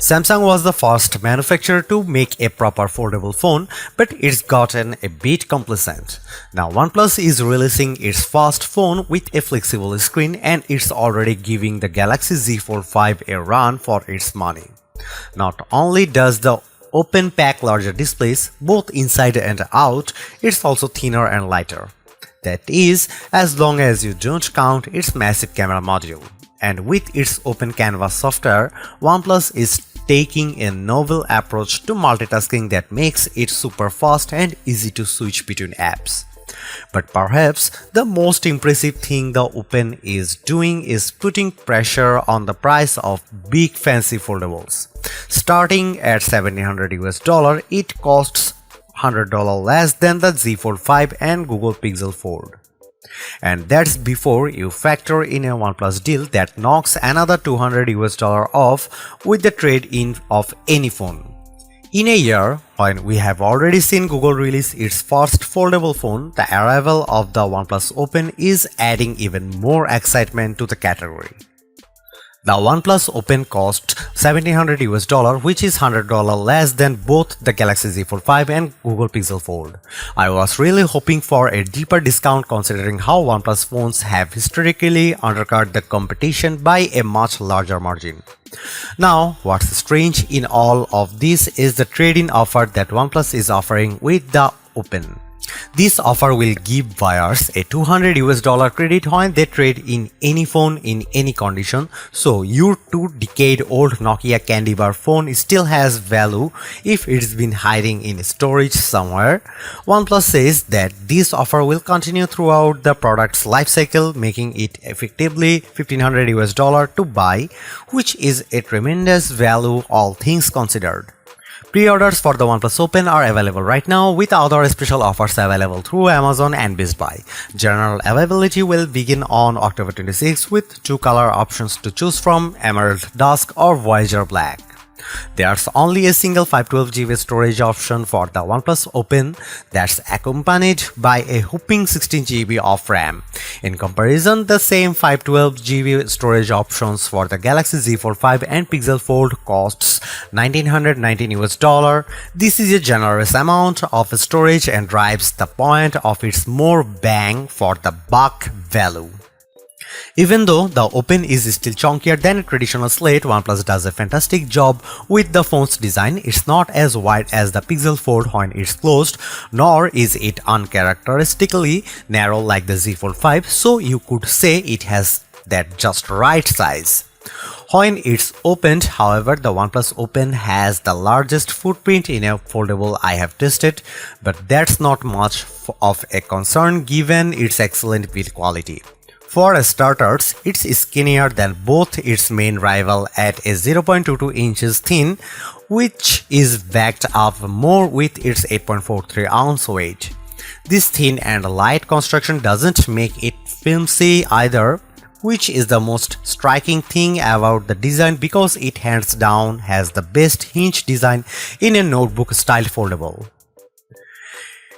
Samsung was the first manufacturer to make a proper foldable phone, but it's gotten a bit complacent. Now OnePlus is releasing its first phone with a flexible screen, and it's already giving the Galaxy Z Fold 5 a run for its money. Not only does the open pack larger displays, both inside and out, it's also thinner and lighter. That is, as long as you don't count its massive camera module. And with its open canvas software, OnePlus is taking a novel approach to multitasking that makes it super fast and easy to switch between apps. But perhaps the most impressive thing the Open is doing is putting pressure on the price of big fancy foldables. Starting at $1,700 it costs $100 less than the Z Fold 5 and Google Pixel Fold. And that's before you factor in a OnePlus deal that knocks another $200 off with the trade-in of any phone. In a year, when we have already seen Google release its first foldable phone, the arrival of the OnePlus Open is adding even more excitement to the category. The OnePlus Open cost $1,700, which is $100 less than both the Galaxy Z Fold 5 and Google Pixel Fold. I was really hoping for a deeper discount considering how OnePlus phones have historically undercut the competition by a much larger margin. Now, what's strange in all of this is the trade-in offer that OnePlus is offering with the Open. This offer will give buyers a $200 credit when they trade in any phone in any condition, so your 2-decade-old Nokia candy bar phone still has value if it's been hiding in storage somewhere. OnePlus says that this offer will continue throughout the product's lifecycle, making it effectively $1,500 to buy, which is a tremendous value all things considered. Pre-orders for the OnePlus Open are available right now, with other special offers available through Amazon and Best Buy. General availability will begin on October 26 with 2 color options to choose from: Emerald Dusk or Voyager Black. There's only a single 512GB storage option for the OnePlus Open that's accompanied by a whopping 16GB of RAM. In comparison, the same 512GB storage options for the Galaxy Z Fold 5 and Pixel Fold costs $1,919. This is a generous amount of storage and drives the point of its more bang for the buck value. Even though the Open is still chunkier than a traditional slate, OnePlus does a fantastic job with the phone's design. It's not as wide as the Pixel Fold when it's closed, nor is it uncharacteristically narrow like the Z Fold 5, so you could say it has that just right size. When it's opened, however, the OnePlus Open has the largest footprint in a foldable I have tested, but that's not much of a concern given its excellent build quality. For starters, it's skinnier than both its main rival at a 0.22 inches thin, which is backed up more with its 8.43 ounce weight. This thin and light construction doesn't make it flimsy either, which is the most striking thing about the design because it hands down has the best hinge design in a notebook-style foldable.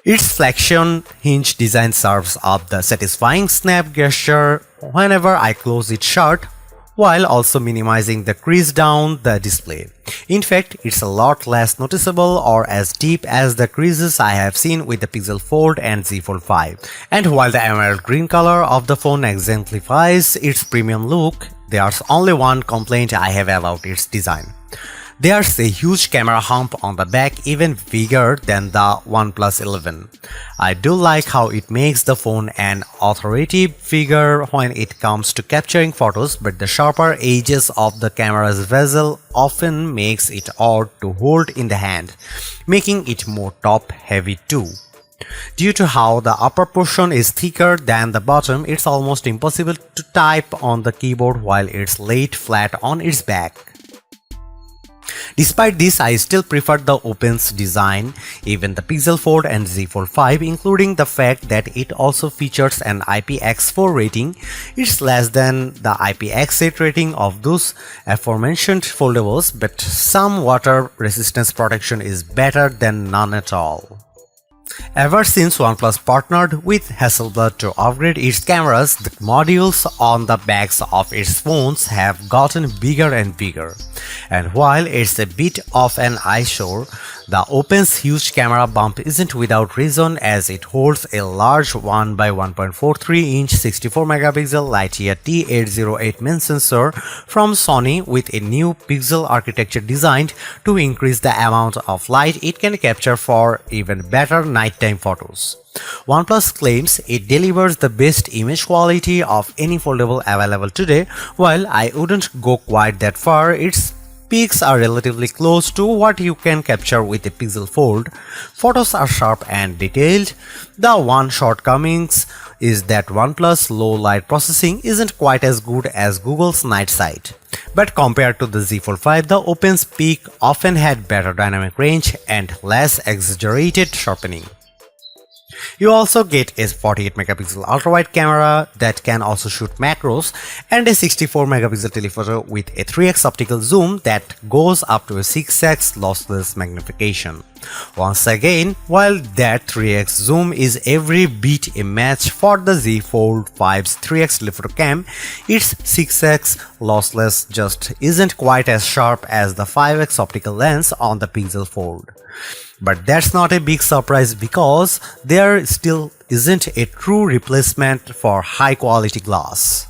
Its flexion hinge design serves up the satisfying snap gesture whenever I close it shut, while also minimizing the crease down the display. In fact, it's a lot less noticeable or as deep as the creases I have seen with the Pixel Fold and Z Fold 5. And while the emerald green color of the phone exemplifies its premium look, there's only one complaint I have about its design. There's a huge camera hump on the back, even bigger than the OnePlus 11. I do like how it makes the phone an authoritative figure when it comes to capturing photos, but the sharper edges of the camera's bezel often makes it odd to hold in the hand, making it more top-heavy too. Due to how the upper portion is thicker than the bottom, it's almost impossible to type on the keyboard while it's laid flat on its back. Despite this, I still prefer the Open's design, even the Pixel Fold and Z Fold 5, including the fact that it also features an IPX4 rating. It's less than the IPX8 rating of those aforementioned foldables, but some water resistance protection is better than none at all. Ever since OnePlus partnered with Hasselblad to upgrade its cameras, the modules on the backs of its phones have gotten bigger and bigger. And while it's a bit of an eyesore, the Oppo's huge camera bump isn't without reason, as it holds a large 1 by 1.43-inch 64-megapixel Lightyear T808 main sensor from Sony with a new pixel architecture designed to increase the amount of light it can capture for even better nighttime photos. OnePlus claims it delivers the best image quality of any foldable available today. While I wouldn't go quite that far, its peaks are relatively close to what you can capture with a Pixel Fold. Photos are sharp and detailed. The one shortcoming is that OnePlus low light processing isn't quite as good as Google's night sight. But compared to the Z Fold 5, the Oppo's peak often had better dynamic range and less exaggerated sharpening. You also get a 48-megapixel ultra-wide camera that can also shoot macros and a 64-megapixel telephoto with a 3x optical zoom that goes up to a 6x lossless magnification. Once again, while that 3x zoom is every bit a match for the Z Fold 5's 3x telephoto cam, its 6x lossless just isn't quite as sharp as the 5x optical lens on the Pixel Fold. But that's not a big surprise because there still isn't a true replacement for high quality glass.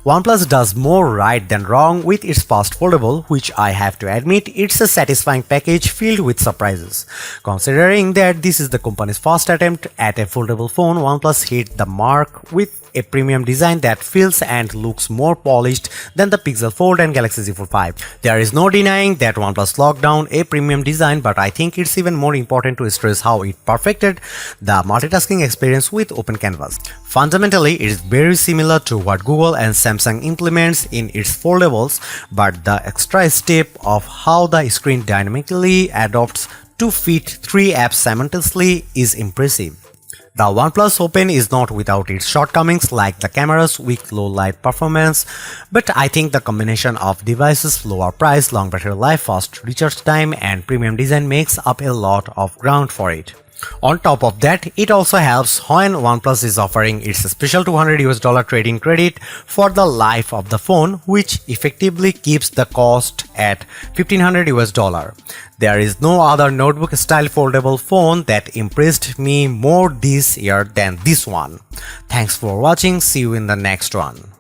OnePlus does more right than wrong with its fast foldable, which I have to admit it's a satisfying package filled with surprises. Considering that this is the company's first attempt at a foldable phone, OnePlus hit the mark with a premium design that feels and looks more polished than the Pixel Fold and Galaxy Z Fold 5. There is no denying that OnePlus locked down a premium design, but I think it's even more important to stress how it perfected the multitasking experience with Open Canvas. Fundamentally, it is very similar to what Google and Samsung implements in its foldables, but the extra step of how the screen dynamically adapts to fit 3 apps simultaneously is impressive. The OnePlus Open is not without its shortcomings like the camera's weak low light performance, but I think the combination of devices' lower price, long battery life, fast recharge time, and premium design makes up a lot of ground for it. On top of that, it also helps when OnePlus is offering its special $200 trade-in credit for the life of the phone, which effectively keeps the cost at $1,500. There is no other notebook-style foldable phone that impressed me more this year than this one. Thanks for watching. See you in the next one.